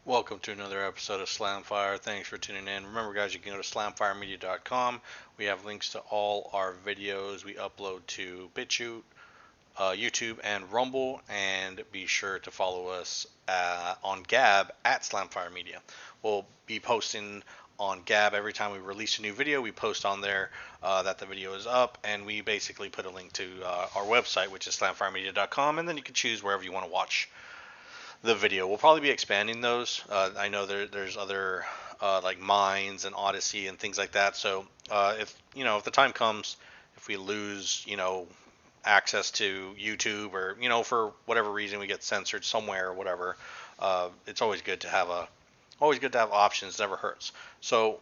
Welcome to another episode of Slamfire. Thanks for tuning in. Remember, guys, you can go to slamfiremedia.com. We have links to all our videos we upload to BitChute, YouTube, and Rumble. And be sure to follow us on Gab at Slamfire Media. We'll be posting on Gab every time we release a new video. We post on there that the video is up, and we basically put a link to our website, which is slamfiremedia.com, and then you can choose wherever you want to watch the video. We'll probably be expanding those. I know there's other like Minds and Odyssey and things like that. So if the time comes, if we lose access to YouTube, or for whatever reason we get censored somewhere or whatever, it's always good to have options. Never hurts. So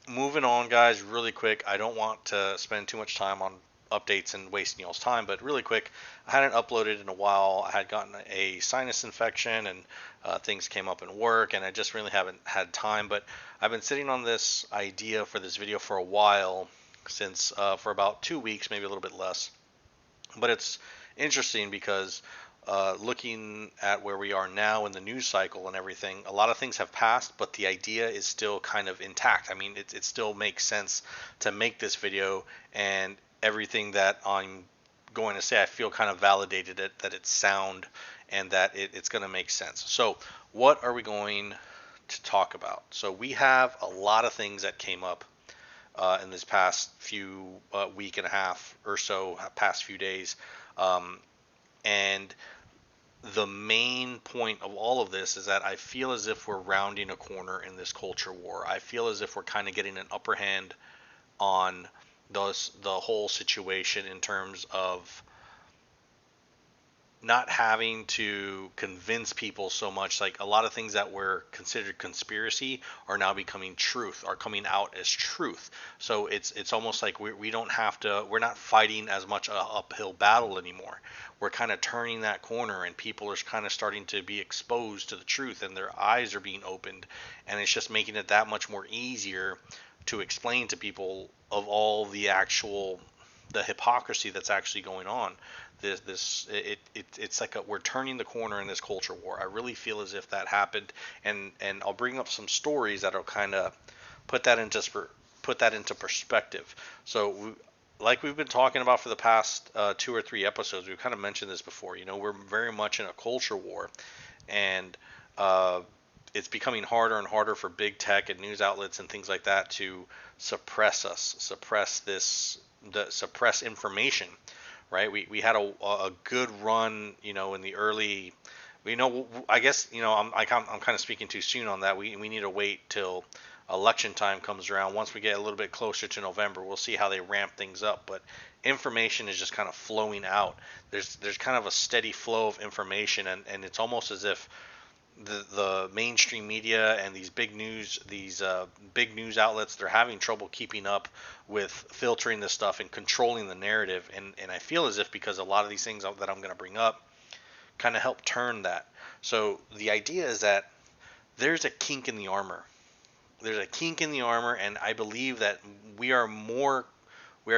moving on, guys, really quick. I don't want to spend too much time on updates and wasting y'all's time, but really quick, I hadn't uploaded in a while. I had gotten a sinus infection, and things came up in work, and I just really haven't had time. But I've been sitting on this idea for this video for a while, since for about 2 weeks, maybe a little bit less. But it's interesting because looking at where we are now in the news cycle and everything, a lot of things have passed, but the idea is still kind of intact. I mean, it still makes sense to make this video, and everything that I'm going to say, I feel kind of validated that it's sound and that it's going to make sense. So, what are we going to talk about? So, we have a lot of things that came up in this past few week and a half or so, past few days. And the main point of all of this is that I feel as if we're rounding a corner in this culture war. I feel as if we're kind of getting an upper hand on the whole situation, in terms of not having to convince people so much. Like, a lot of things that were considered conspiracy are now becoming truth, are coming out as truth. So it's almost like we don't have to, we're not fighting as much a uphill battle anymore. We're kind of turning that corner, and people are kind of starting to be exposed to the truth, and their eyes are being opened, and it's just making it that much more easier to explain to people of all the hypocrisy that's actually going on. It's like we're turning the corner in this culture war. I really feel as if that happened, and I'll bring up some stories that'll kind of put that into perspective. So, like we've been talking about for the past 2 or 3 episodes, we've kind of mentioned this before. We're very much in a culture war, and uh, it's becoming harder and harder for big tech and news outlets and things like that to suppress us, suppress information, right? We had a good run, in the early, I guess, I'm kind of speaking too soon on that. We need to wait till election time comes around. Once we get a little bit closer to November, we'll see how they ramp things up. But information is just kind of flowing out. There's kind of a steady flow of information, and it's almost as if the mainstream media and these big news outlets, they're having trouble keeping up with filtering this stuff and controlling the narrative. And I feel as if, because a lot of these things that I'm going to bring up kind of help turn that. So the idea is that there's a kink in the armor. There's a kink in the armor, and I believe that we are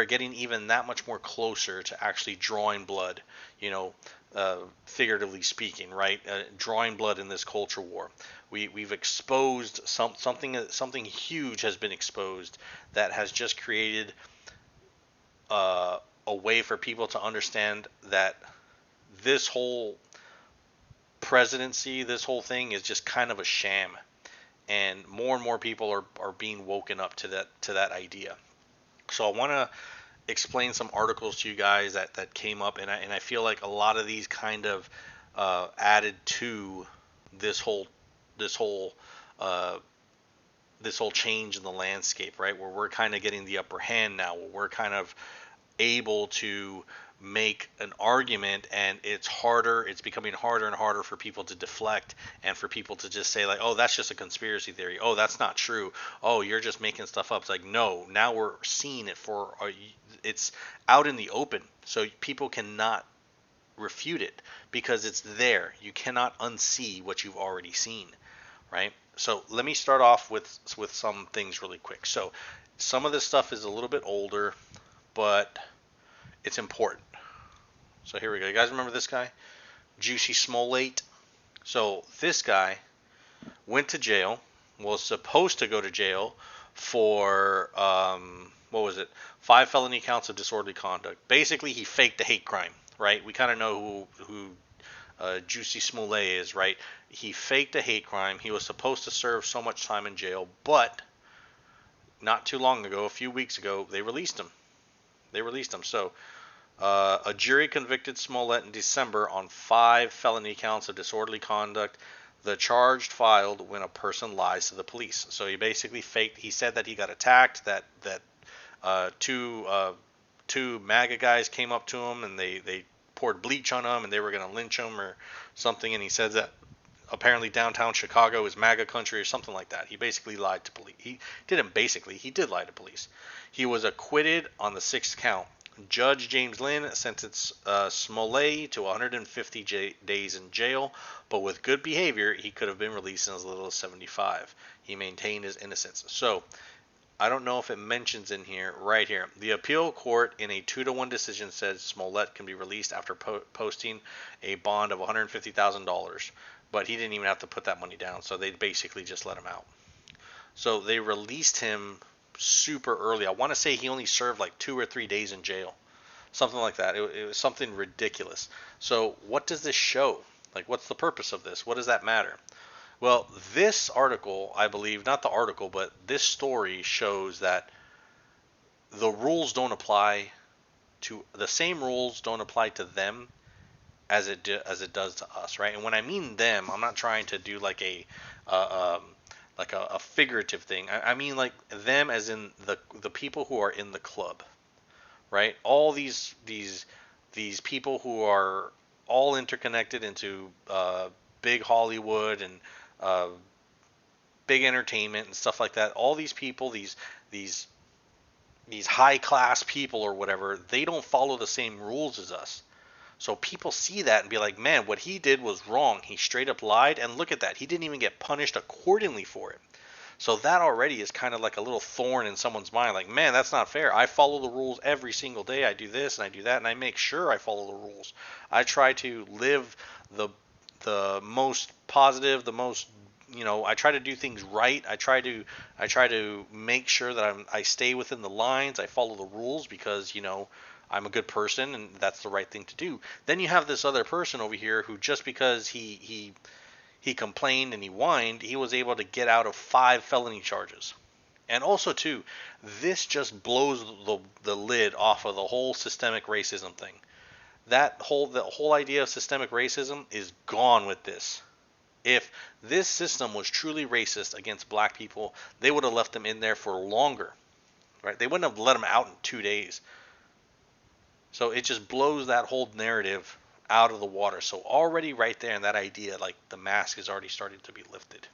getting even that much more closer to actually drawing blood, you know, figuratively speaking, right? Drawing blood in this culture war. We've exposed something huge has been exposed, that has just created a way for people to understand that this whole presidency, this whole thing, is just kind of a sham, and more people are being woken up to that idea. So I want to explain some articles to you guys that came up, and I feel like a lot of these kind of added to this whole this whole uh, this whole change in the landscape, right? Where we're kind of getting the upper hand now, where we're kind of able to make an argument, and it's becoming harder and harder for people to deflect, and for people to just say, like, oh, that's just a conspiracy theory, oh, that's not true, oh, you're just making stuff up. It's like, no, now we're seeing it for it's out in the open, so people cannot refute it, because it's there. You cannot unsee what you've already seen, right? So let me start off with some things really quick. So some of this stuff is a little bit older, but it's important. So here we go. You guys remember this guy? Jussie Smollett. So this guy went to jail, was supposed to go to jail for what was it? 5 felony counts of disorderly conduct. Basically, he faked a hate crime, right? We kind of know who Jussie Smollett is, right? He faked a hate crime. He was supposed to serve so much time in jail, but not too long ago, a few weeks ago, they released him. So a jury convicted Smollett in December on 5 felony counts of disorderly conduct. The charge filed when a person lies to the police. So he basically faked. He said that he got attacked. That two MAGA guys came up to him and they poured bleach on him and they were going to lynch him or something. And he said that apparently downtown Chicago is MAGA country or something like that. He basically lied to police. He did lie to police. He was acquitted on the 6th count. Judge James Lynn sentenced Smollett to 150 days in jail, but with good behavior, he could have been released in as little as 75. He maintained his innocence. So, I don't know if it mentions in here, right here, the appeal court in a 2-1 decision said Smollett can be released after posting a bond of $150,000, but he didn't even have to put that money down, so they basically just let him out. So they released him super early. I want to say he only served like 2 or 3 days in jail, something like that. It was something ridiculous. So what does this show? Like, what's the purpose of this? What does that matter? Well, this article, I believe, not the article, but this story shows that the rules don't apply to the same rules don't apply to them as it does to us, right? And when I mean them, I'm not trying to do like a figurative thing. I mean like them as in the people who are in the club, right? All these people who are all interconnected into big Hollywood and big entertainment and stuff like that. All these people, these high class people or whatever, they don't follow the same rules as us. So people see that and be like, man, what he did was wrong. He straight up lied, and look at that. He didn't even get punished accordingly for it. So that already is kind of like a little thorn in someone's mind. Like, man, that's not fair. I follow the rules every single day. I do this and I do that, and I make sure I follow the rules. I try to live the most positive, the most, I try to do things right. I try to make sure that I stay within the lines. I follow the rules because, I'm a good person and that's the right thing to do. Then you have this other person over here who, just because he complained and he whined, he was able to get out of 5 felony charges. And also too, this just blows the lid off of the whole systemic racism thing. The whole idea of systemic racism is gone with this. If this system was truly racist against black people, they would have left them in there for longer, right? They wouldn't have let them out in 2 days. So it just blows that whole narrative out of the water. So already right there in that idea, like the mask is already starting to be lifted.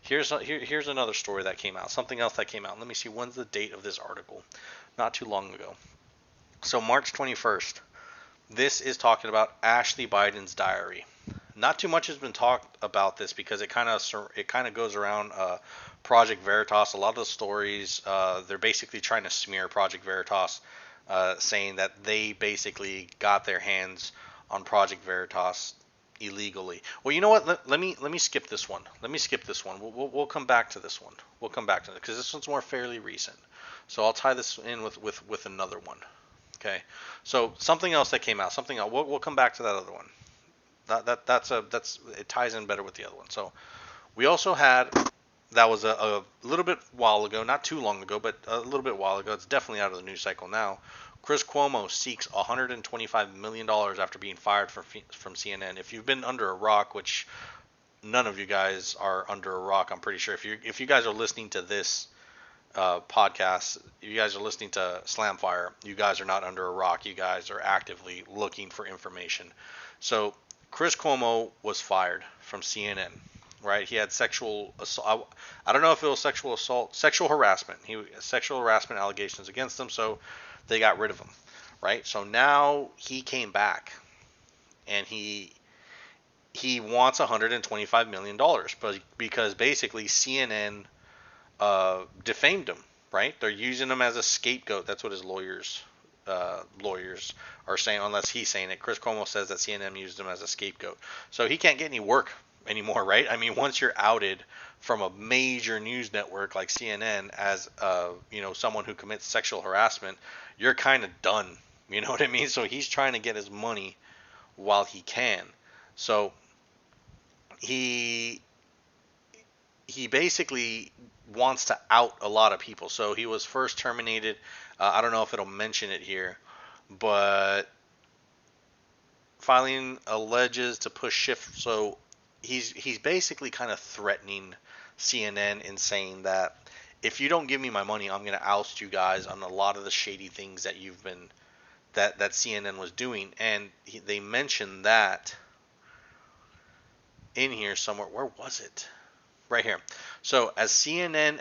Here's another story that came out. Something else that came out. Let me see, when's the date of this article? Not too long ago. So March 21st. This is talking about Ashley Biden's diary. Not too much has been talked about this because it kind of goes around Project Veritas. A lot of the stories, they're basically trying to smear Project Veritas, saying that they basically got their hands on Project Veritas illegally. Well, you know what? Let me skip this one. We'll come back to this one. We'll come back to it because this one's more fairly recent. So I'll tie this in with another one. Okay. So something else that came out. We'll come back to that other one. That's it ties in better with the other one. So we also had, that was a little bit while ago, not too long ago, but a little bit while ago. It's definitely out of the news cycle now. Chris Cuomo seeks $125 million after being fired from CNN. If you've been under a rock, which none of you guys are under a rock, I'm pretty sure. If you guys are listening to this podcast, you guys are listening to Slamfire, you guys are not under a rock. You guys are actively looking for information. So Chris Cuomo was fired from CNN. Right, he had sexual assault. I don't know if it was sexual assault, sexual harassment. Sexual harassment allegations against him, so they got rid of him. Right, so now he came back, and he wants $125 million, but because basically CNN defamed him. Right, they're using him as a scapegoat. That's what his lawyers are saying, unless he's saying it. Chris Cuomo says that CNN used him as a scapegoat, so he can't get any work anymore, right? I mean, once you're outed from a major news network like CNN as someone who commits sexual harassment, you're kind of done. You know what I mean? So he's trying to get his money while he can. So he he basically wants to out a lot of people. So he was first terminated. I don't know if it'll mention it here, but filing alleges to push shift. So he's basically kind of threatening CNN and saying that if you don't give me my money, I'm going to oust you guys on a lot of the shady things that you've been that CNN was doing. And they mentioned that in here somewhere. Where was it? Right here. So as CNN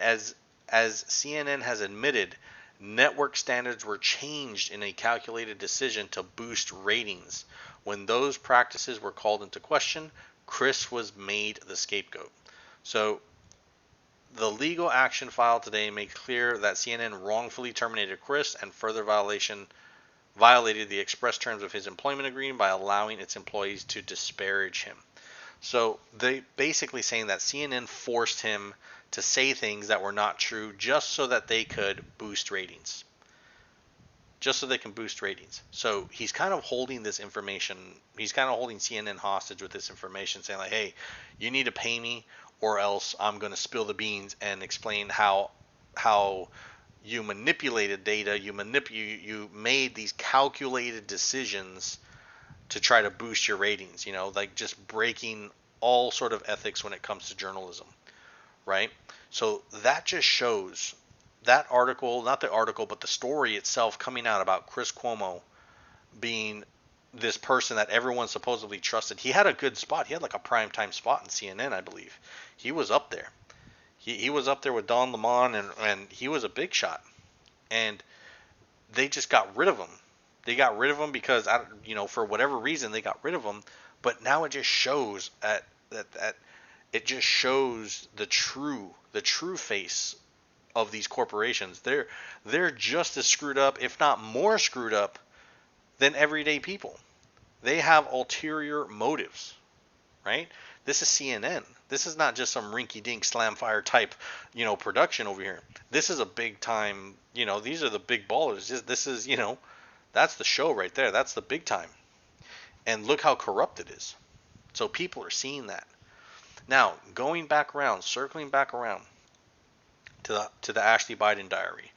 has admitted, network standards were changed in a calculated decision to boost ratings. When those practices were called into question, Chris was made the scapegoat. So the legal action filed today made clear that CNN wrongfully terminated Chris and further violated the express terms of his employment agreement by allowing its employees to disparage him. So they basically saying that CNN forced him to say things that were not true just so that they could boost ratings. Just so they can boost ratings. So he's kind of holding this information, he's kind of holding CNN hostage with this information, saying like, hey, you need to pay me or else I'm going to spill the beans and explain how you manipulated data, you made these calculated decisions to try to boost your ratings, like just breaking all sort of ethics when it comes to journalism, right? So that just shows that article, not the article, but the story itself coming out about Chris Cuomo being this person that everyone supposedly trusted. He had a good spot. He had like a primetime spot in CNN, I believe. He was up there. He was up there with Don Lemon, and he was a big shot. And they just got rid of him. They got rid of him because, for whatever reason, they got rid of him. But now it just shows that it just shows the true face of these corporations. They're just as screwed up, if not more screwed up, than everyday people. They have ulterior motives, right? This is CNN. This is not just some rinky-dink slam-fire type, production over here. This is a big time. These are the big ballers. This is, that's the show right there. That's the big time. And look how corrupt it is. So people are seeing that. Now, circling back around to the Ashley Biden diary.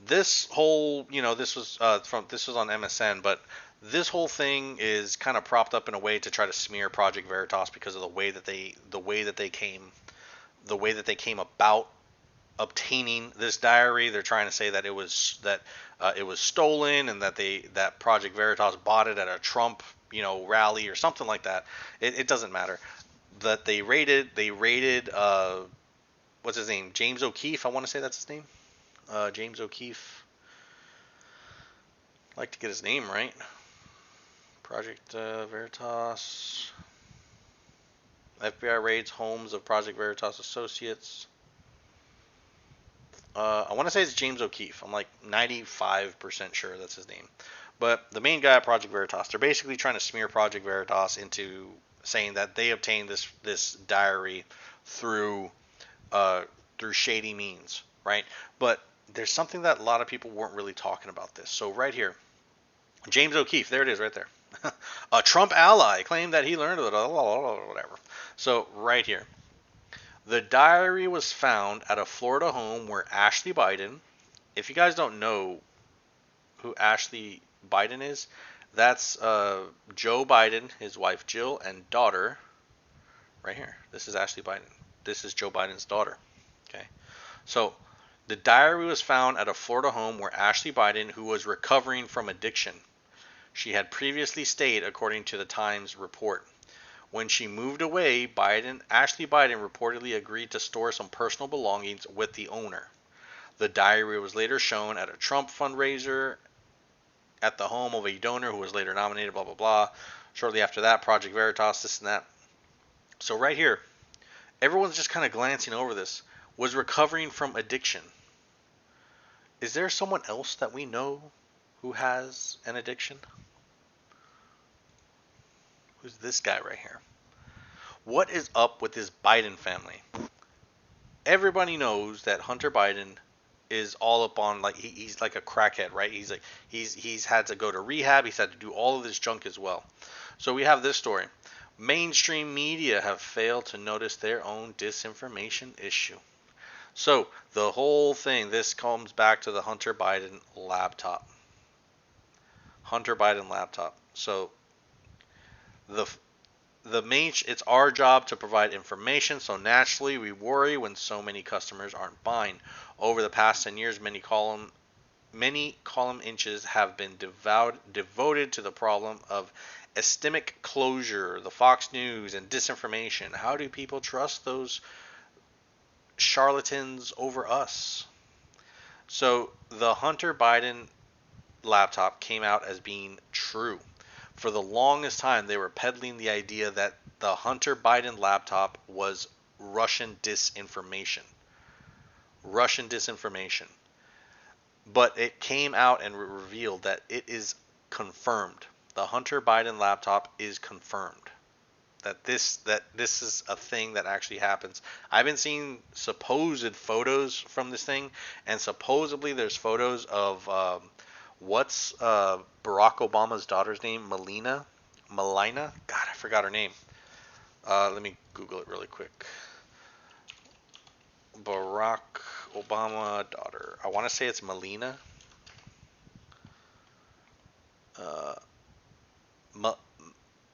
This whole, this was on MSN, but this whole thing is kind of propped up in a way to try to smear Project Veritas because of the way that they came about obtaining this diary. They're trying to say that it was stolen and that Project Veritas bought it at a Trump rally or something like that. It doesn't matter. That they raided what's his name, James O'Keefe, I want to say that's his name, James O'Keefe. I'd like to get his name right. Project Veritas. FBI raids homes of Project Veritas associates. I want to say it's James O'Keefe. I'm like 95% sure that's his name. But the main guy at Project Veritas, they're basically trying to smear Project Veritas into saying that they obtained this diary through shady means, right? But there's something that a lot of people weren't really talking about this. So right here, James O'Keefe, there it is right there. A Trump ally claimed that he learned of it, whatever. So right here, the diary was found at a Florida home where Ashley Biden, if you guys don't know who Ashley Biden is, that's Joe Biden, his wife Jill, and daughter, right here. This is Ashley Biden. This is Joe Biden's daughter. Okay. So the diary was found at a Florida home where Ashley Biden, who was recovering from addiction, she had previously stayed, according to the Times report. When she moved away, Ashley Biden reportedly agreed to store some personal belongings with the owner. The diary was later shown at a Trump fundraiser at the home of a donor who was later nominated, blah, blah, blah. Shortly after that, Project Veritas, this and that. So right here, everyone's just kind of glancing over this. Was recovering from addiction. Is there someone else that we know who has an addiction? Who's this guy right here? What is up with this Biden family? Everybody knows that Hunter Biden is all up on, like, he's like a crackhead, right? He's had to go to rehab. He's had to do all of this junk as well. So we have this story. Mainstream media have failed to notice their own disinformation issue. So the whole thing, this comes back to the Hunter Biden laptop. Hunter Biden laptop. So the it's our job to provide information, so naturally we worry when so many customers aren't buying. Over the past 10 years, many column inches have been devoted to the problem of epistemic closure, the Fox News, and disinformation. How do people trust those charlatans over us? So the Hunter Biden laptop came out as being true. For the longest time, they were peddling the idea that the Hunter Biden laptop was Russian disinformation. Russian disinformation. But it came out and revealed that it is confirmed. The Hunter Biden laptop is confirmed. That this is a thing that actually happens. I've been seeing supposed photos from this thing, and supposedly there's photos of what's Barack Obama's daughter's name? Melina? God, I forgot her name. Let me Google it really quick. Barack Obama daughter. I want to say it's Melina.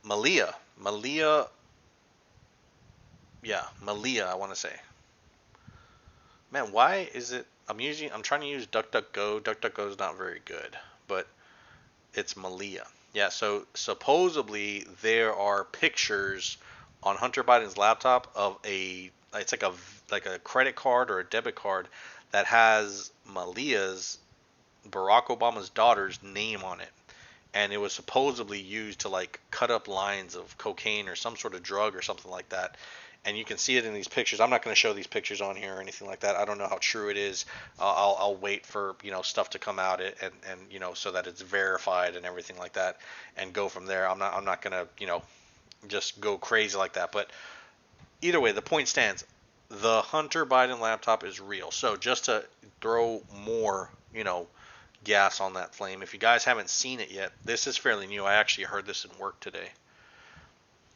Malia. Malia. Yeah, Malia, I want to say. Man, why is it? I'm trying to use DuckDuckGo. DuckDuckGo is not very good, but it's Malia. Yeah, so supposedly there are pictures on Hunter Biden's laptop of it's like a credit card or a debit card that has Malia's, Barack Obama's daughter's name on it. And it was supposedly used to like cut up lines of cocaine or some sort of drug or something like that. And you can see it in these pictures. I'm not going to show these pictures on here or anything like that. I don't know how true it is. I'll wait for stuff to come out and so that it's verified and everything like that, and go from there. I'm not going to just go crazy like that. But either way, the point stands. The Hunter Biden laptop is real. So just to throw more gas on that flame, if you guys haven't seen it yet, this is fairly new. I actually heard this in work today.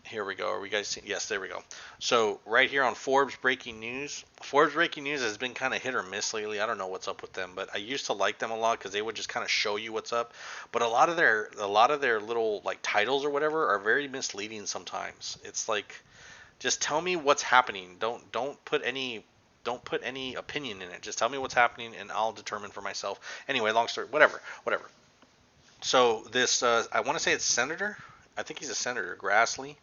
Here we go. Are we guys seeing? Yes, there we go. So right here on Forbes Breaking News. Forbes Breaking News has been kind of hit or miss lately. I don't know what's up with them, but I used to like them a lot because they would just kind of show you what's up. But a lot of their little like titles or whatever are very misleading sometimes. It's like, just tell me what's happening. Don't put any opinion in it. Just tell me what's happening and I'll determine for myself. Anyway, long story. Whatever. So this I want to say it's Senator. I think he's a senator, Grassley.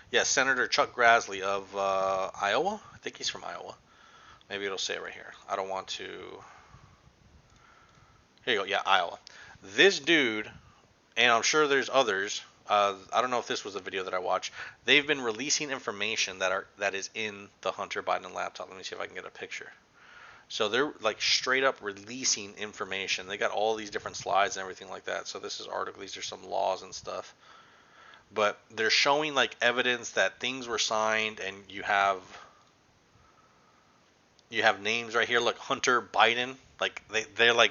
Yes, Senator Chuck Grassley of Iowa. I think he's from Iowa. Maybe it'll say it right here. I don't want to. Here you go. Yeah, Iowa. This dude, and I'm sure there's others. I don't know if this was a video that I watched. They've been releasing information that is in the Hunter Biden laptop. Let me see if I can get a picture. So they're like straight up releasing information. They got all these different slides and everything like that. So this is article. These are some laws and stuff. But they're showing like evidence that things were signed, and you have names right here. Look, Hunter Biden. Like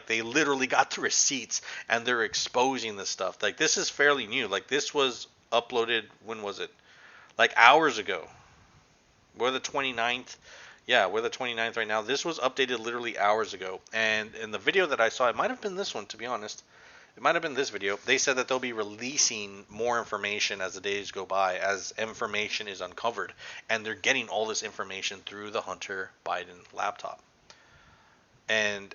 they literally got the receipts and they're exposing this stuff. Like this is fairly new. Like this was uploaded, when was it? Like hours ago. We're the 29th. Yeah, we're the 29th right now. This was updated literally hours ago. And in the video that I saw, it might have been this one, to be honest. It might have been this video. They said that they'll be releasing more information as the days go by, as information is uncovered. And they're getting all this information through the Hunter Biden laptop. And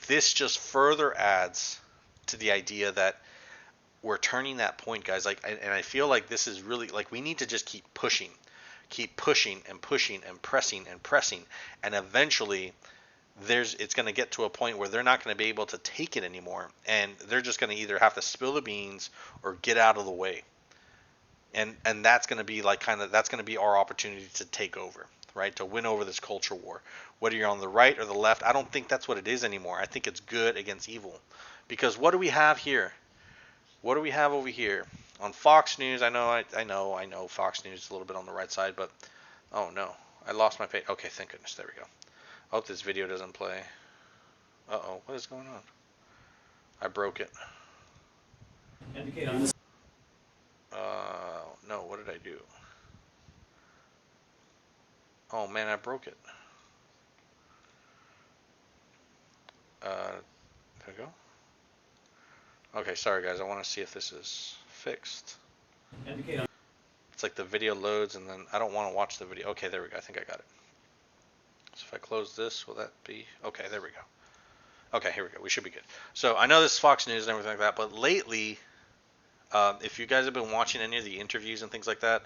this just further adds to the idea that we're turning that point, guys. Like, and I feel like this is really, like, we need to just keep pushing and pushing and pressing, and eventually it's going to get to a point where they're not going to be able to take it anymore, and they're just going to either have to spill the beans or get out of the way. And that's going to be like that's going to be our opportunity to take over, right? To win over this culture war. Whether you're on the right or the left, I don't think that's what it is anymore. I think it's good against evil. Because what do we have here? What do we have over here? On Fox News, I know Fox News is a little bit on the right side, but oh no, I lost my page. Okay, thank goodness. There we go. I hope this video doesn't play. Uh-oh, what is going on? I broke it. No, what did I do? Oh man, I broke it. There we go. Okay, sorry guys, I want to see if this is fixed. It's like the video loads and then I don't want to watch the video. Okay, there we go. I think I got it. So if I close this, will that be? Okay, there we go. Okay, here we go. We should be good. So I know this is Fox News and everything like that, but lately, if you guys have been watching any of the interviews and things like that,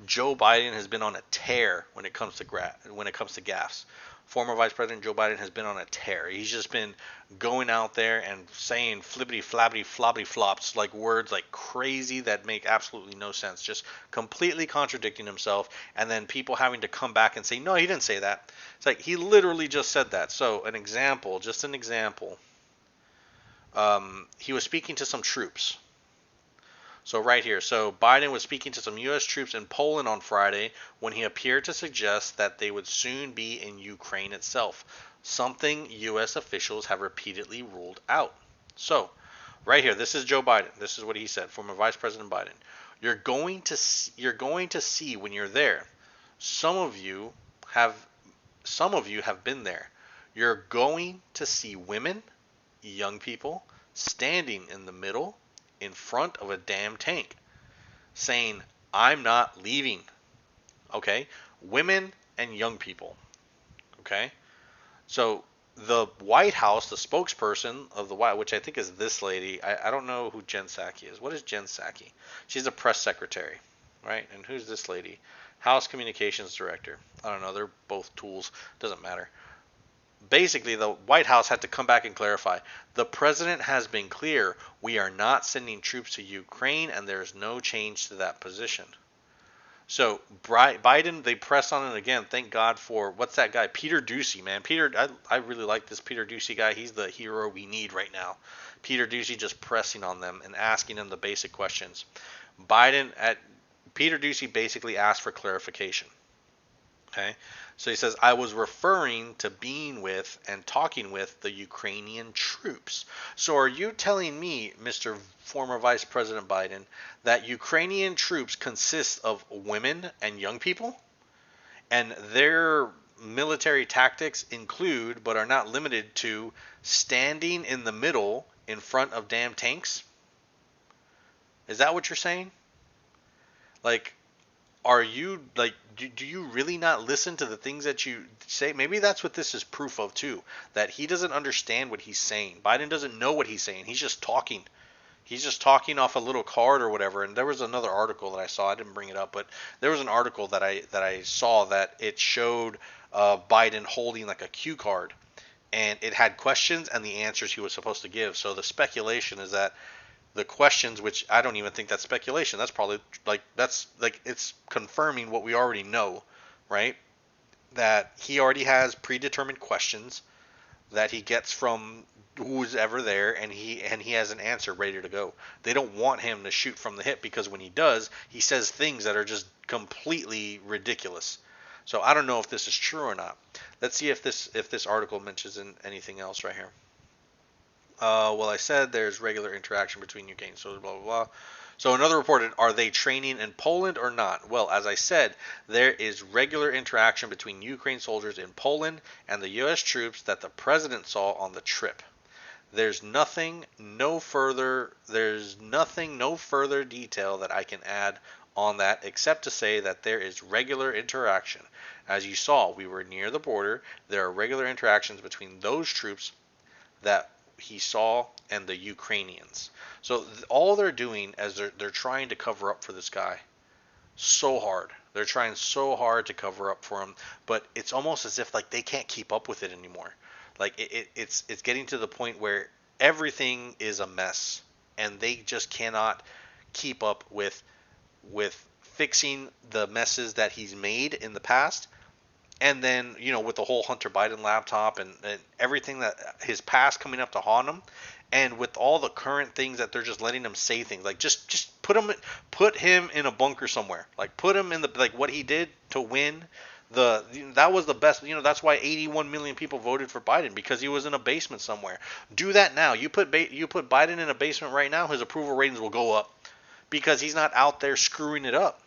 Joe Biden has been on a tear when it comes to gaffes. Former Vice President Joe Biden has been on a tear. He's just been going out there and saying flippity flappity floppity flops, like words like crazy that make absolutely no sense, just completely contradicting himself, and then people having to come back and say, no, he didn't say that. It's like he literally just said that. So an example. He was speaking to some troops. So right here, so Biden was speaking to some U.S. troops in Poland on Friday when he appeared to suggest that they would soon be in Ukraine itself, something U.S. officials have repeatedly ruled out. So right here, this is Joe Biden. This is what he said, former Vice President Biden. You're going to see when you're there. Some of you have been there. You're going to see women, young people, standing in the middle in front of a damn tank saying, I'm not leaving. Okay? Women and young people. Okay? So the White House, the spokesperson of the White House, which I think is this lady, I don't know who Jen Psaki is. What is Jen Psaki? She's a press secretary, right? And who's this lady? House Communications Director. I don't know. They're both tools. Doesn't matter. Basically, the White House had to come back and clarify. The president has been clear, we are not sending troops to Ukraine, and there is no change to that position. So Biden, they press on it again. Thank God for, what's that guy? Peter Doocy, man. I really like this Peter Doocy guy. He's the hero we need right now. Peter Doocy just pressing on them and asking them the basic questions. Peter Doocy basically asked for clarification. Okay, so he says, I was referring to being with and talking with the Ukrainian troops. So are you telling me, Mr. Former Vice President Biden, that Ukrainian troops consist of women and young people? And their military tactics include, but are not limited to, standing in the middle in front of damn tanks? Is that what you're saying? Like, are you like, do you really not listen to the things that you say? Maybe that's what this is proof of too, that he doesn't understand what he's saying. Biden doesn't know what he's saying. He's just talking. He's just talking off a little card or whatever. And there was another article that I saw. I didn't bring it up, but there was an article that I saw that it showed Biden holding like a cue card, and it had questions and the answers he was supposed to give. So the speculation is that the questions, which I don't even think that's speculation. That's probably it's confirming what we already know, right? That he already has predetermined questions that he gets from who's ever there, and he has an answer ready to go. They don't want him to shoot from the hip, because when he does, he says things that are just completely ridiculous. So I don't know if this is true or not. Let's see if this article mentions anything else right here. Well, I said there's regular interaction between Ukraine and soldiers, blah, blah, blah. So another reported, are they training in Poland or not? Well, as I said, there is regular interaction between Ukraine soldiers in Poland and the U.S. troops that the president saw on the trip. There's nothing, no further detail that I can add on that, except to say that there is regular interaction. As you saw, we were near the border. There are regular interactions between those troops that he saw and the Ukrainians. So all they're doing is they're trying to cover up for this guy so hard. They're trying so hard to cover up for him, but it's almost as if like they can't keep up with it anymore. Like it's getting to the point where everything is a mess, and they just cannot keep up with fixing the messes that he's made in the past, And then, with the whole Hunter Biden laptop and everything that his past coming up to haunt him, and with all the current things that they're just letting him say things like just put him in a bunker somewhere, like put him in the like what he did to win that was the best. That's why 81 million people voted for Biden, because he was in a basement somewhere. Do that now. You put Biden in a basement right now, his approval ratings will go up because he's not out there screwing it up.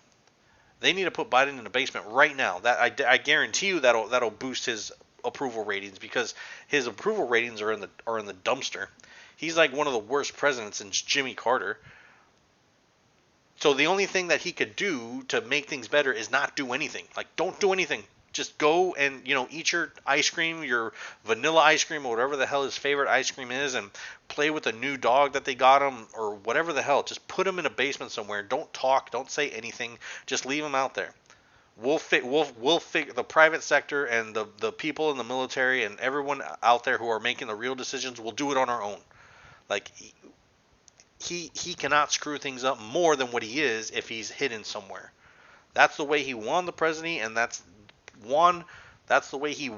They need to put Biden in the basement right now. That I guarantee you that'll boost his approval ratings, because his approval ratings are in the dumpster. He's like one of the worst presidents since Jimmy Carter. So the only thing that he could do to make things better is not do anything. Like, don't do anything. Just go and, eat your ice cream, your vanilla ice cream, or whatever the hell his favorite ice cream is, and play with a new dog that they got him, or whatever the hell. Just put him in a basement somewhere. Don't talk. Don't say anything. Just leave him out there. We'll figure the private sector and the people in the military and everyone out there who are making the real decisions. We'll do it on our own. Like, he cannot screw things up more than what he is if he's hidden somewhere. That's the way he won the presidency, and that's the way he.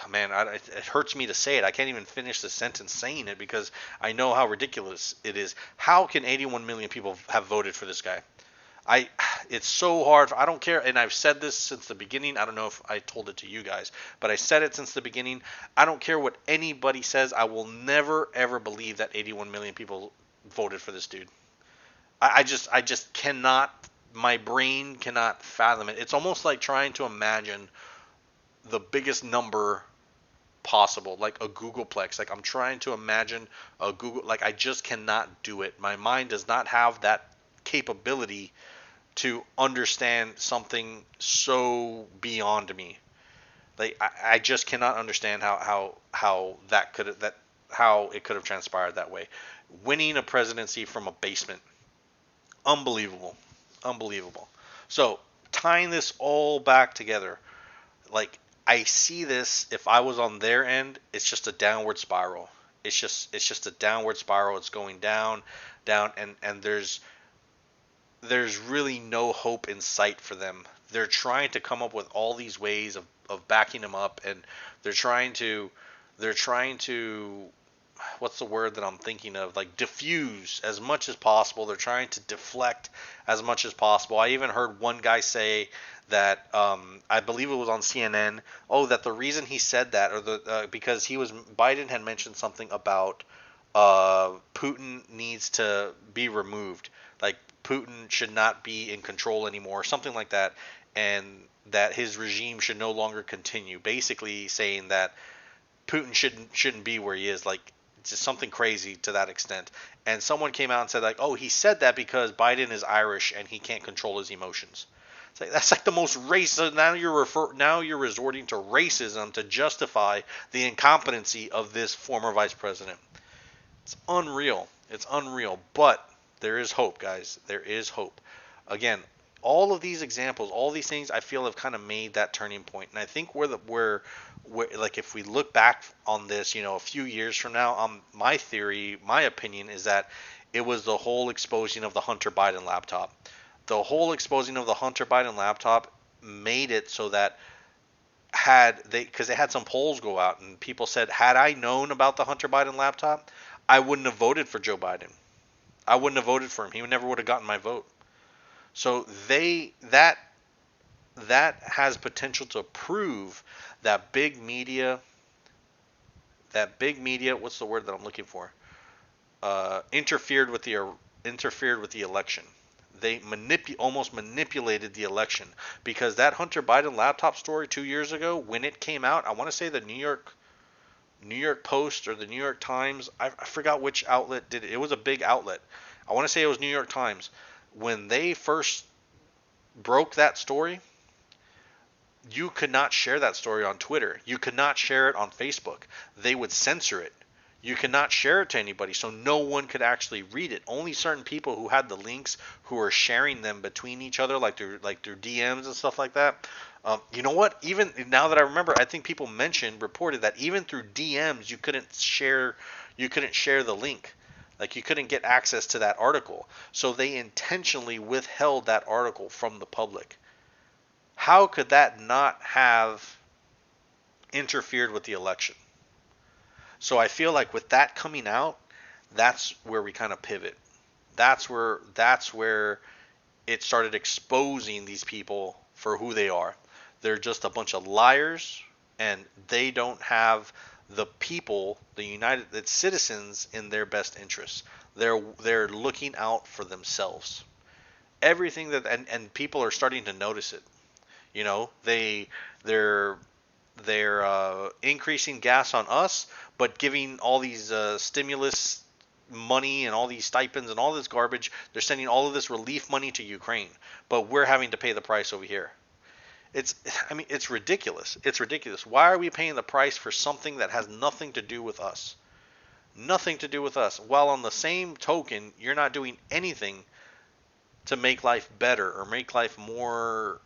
Man, it hurts me to say it. I can't even finish the sentence saying it because I know how ridiculous it is. How can 81 million people have voted for this guy? It's so hard. I don't care, and I've said this since the beginning. I don't know if I told it to you guys, but I said it since the beginning. I don't care what anybody says. I will never ever believe that 81 million people voted for this dude. I just cannot. My brain cannot fathom it. It's almost like trying to imagine the biggest number possible, like a Googleplex. Like, I'm trying to imagine a Google. Like, I just cannot do it. My mind does not have that capability to understand something so beyond me. Like, I just cannot understand how how it could have transpired that way. Winning a presidency from a basement, unbelievable, unbelievable. So, tying this all back together, like, I see this, if I was on their end, it's just a downward spiral. It's just a downward spiral. It's going down, down, and there's really no hope in sight for them. They're trying to come up with all these ways of backing him up, and they're trying to what's the word that I'm thinking of? Like, diffuse as much as possible. They're trying to deflect as much as possible. I even heard one guy say that I believe it was on CNN. Oh, that the reason he said that, or because Biden had mentioned something about Putin needs to be removed. Like, Putin should not be in control anymore, something like that, and that his regime should no longer continue. Basically saying that Putin shouldn't be where he is, like, just something crazy to that extent. And someone came out and said, like, oh, he said that because Biden is Irish and he can't control his emotions. It's like, that's like the most racist. Now you're resorting to racism to justify the incompetency of this former vice president. It's unreal. It's unreal. But there is hope, guys. There is hope. Again, all of these examples, all these things, I feel have kind of made that turning point. And I think where like, if we look back on this, a few years from now, my theory, my opinion is that it was the whole exposing of the Hunter Biden laptop. The whole exposing of the Hunter Biden laptop made it so that because they had some polls go out and people said, had I known about the Hunter Biden laptop, I wouldn't have voted for Joe Biden. I wouldn't have voted for him. He never would have gotten my vote. So that has potential to prove that big media, what's the word that I'm looking for? Interfered with the election. They almost manipulated the election, because that Hunter Biden laptop story 2 years ago, when it came out, I want to say the New York Post or the New York Times, I forgot which outlet did it. It was a big outlet. I want to say it was New York Times. When they first broke that story, you could not share that story on Twitter. You could not share it on Facebook. They would censor it. You could not share it to anybody, so no one could actually read it. Only certain people who had the links, who were sharing them between each other, like through DMs and stuff like that. You know what? Even now that I remember, I think people reported that even through DMs, you couldn't share the link. Like, you couldn't get access to that article. So they intentionally withheld that article from the public. How could that not have interfered with the election? So I feel like with that coming out, that's where we kind of pivot. That's where it started exposing these people for who they are. They're just a bunch of liars, and they don't have the people, the United citizens, in their best interests. They're looking out for themselves. Everything that and people are starting to notice it. You know, they're increasing gas on us, but giving all these stimulus money and all these stipends and all this garbage. They're sending all of this relief money to Ukraine, but we're having to pay the price over here. It's, I mean, it's ridiculous. It's ridiculous. Why are we paying the price for something that has nothing to do with us? Nothing to do with us. While on the same token, you're not doing anything to make life better or make life more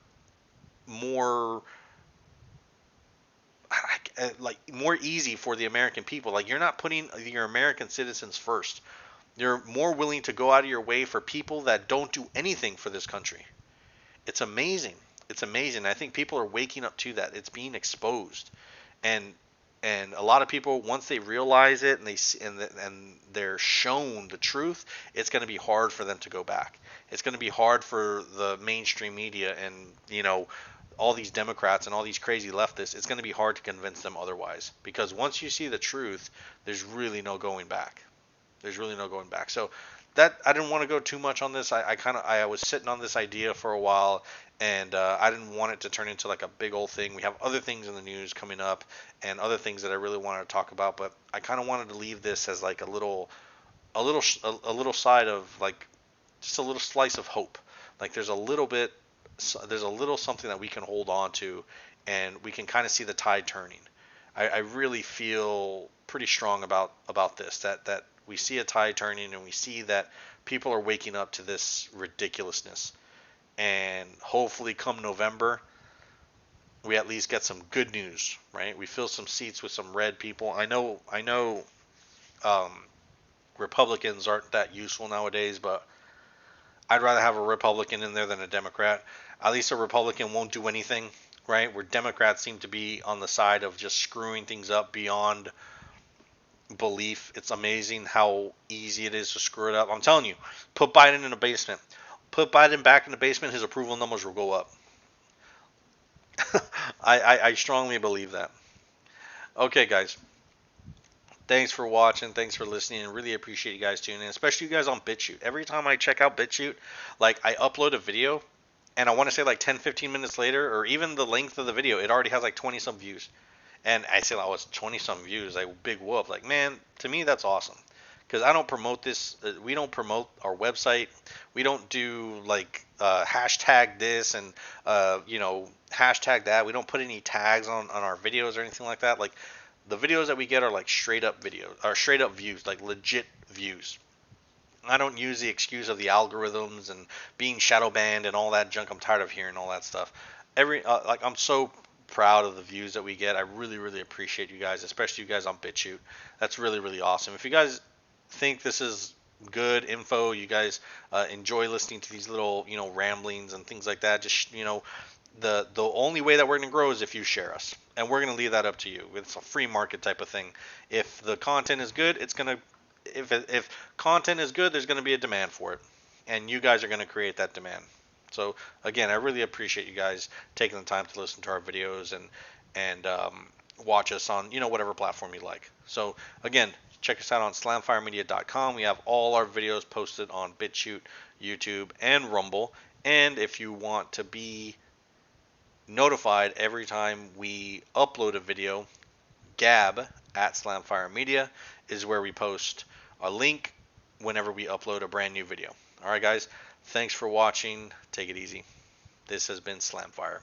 like more easy for the American people. Like, you're not putting your American citizens first. You're more willing to go out of your way for people that don't do anything for this country. It's amazing. It's amazing. I think people are waking up to that. It's being exposed, and a lot of people, once they realize it and they're shown the truth, it's going to be hard for them to go back. It's going to be hard for the mainstream media and all these Democrats and all these crazy leftists. It's going to be hard to convince them otherwise, because once you see the truth, there's really no going back. There's really no going back. So that, I didn't want to go too much on this. I was sitting on this idea for a while, and I didn't want it to turn into like a big old thing. We have other things in the news coming up and other things that I really wanted to talk about, but I kind of wanted to leave this as like a little side of, like, just a little slice of hope. Like, there's a little something that we can hold on to, and we can kind of see the tide turning. I really feel pretty strong about this, that we see a tide turning, and we see that people are waking up to this ridiculousness. And hopefully come November, we at least get some good news, right? We fill some seats with some red people. I know um, Republicans aren't that useful nowadays, but I'd rather have a Republican in there than a Democrat. At least a Republican won't do anything, right? Where Democrats seem to be on the side of just screwing things up beyond belief. It's amazing how easy it is to screw it up. I'm telling you, put Biden in a basement. Put Biden back in the basement, his approval numbers will go up. I strongly believe that. Okay, guys. Thanks for watching. Thanks for listening. And really appreciate you guys tuning in, especially you guys on BitChute. Every time I check out BitChute, like, I upload a video, and I want to say like 10, 15 minutes later, or even the length of the video, it already has like 20 some views. And I say, oh, it's 20 some views. Like, big whoop. Like, man, to me, that's awesome. Because I don't promote this. We don't promote our website. We don't do like hashtag this and hashtag that. We don't put any tags on our videos or anything like that. Like, the videos that we get are like straight up videos, or straight up views, like legit views. I don't use the excuse of the algorithms and being shadow banned and all that junk. I'm tired of hearing all that stuff. I'm so proud of the views that we get. I really, really appreciate you guys, especially you guys on BitChute. That's really, really awesome. If you guys think this is good info, you guys enjoy listening to these little, ramblings and things like that, just, the only way that we're going to grow is if you share us, and we're going to leave that up to you. It's a free market type of thing. If the content is good, it's going to, if content is good, there's going to be a demand for it, and you guys are going to create that demand. So again, I really appreciate you guys taking the time to listen to our videos and watch us on whatever platform you like. So again, check us out on slamfiremedia.com. We have all our videos posted on BitChute, YouTube, and Rumble. And if you want to be notified every time we upload a video, Gab at @SlamFireMedia is where we post a link whenever we upload a brand new video. All right, guys. Thanks for watching. Take it easy. This has been Slamfire.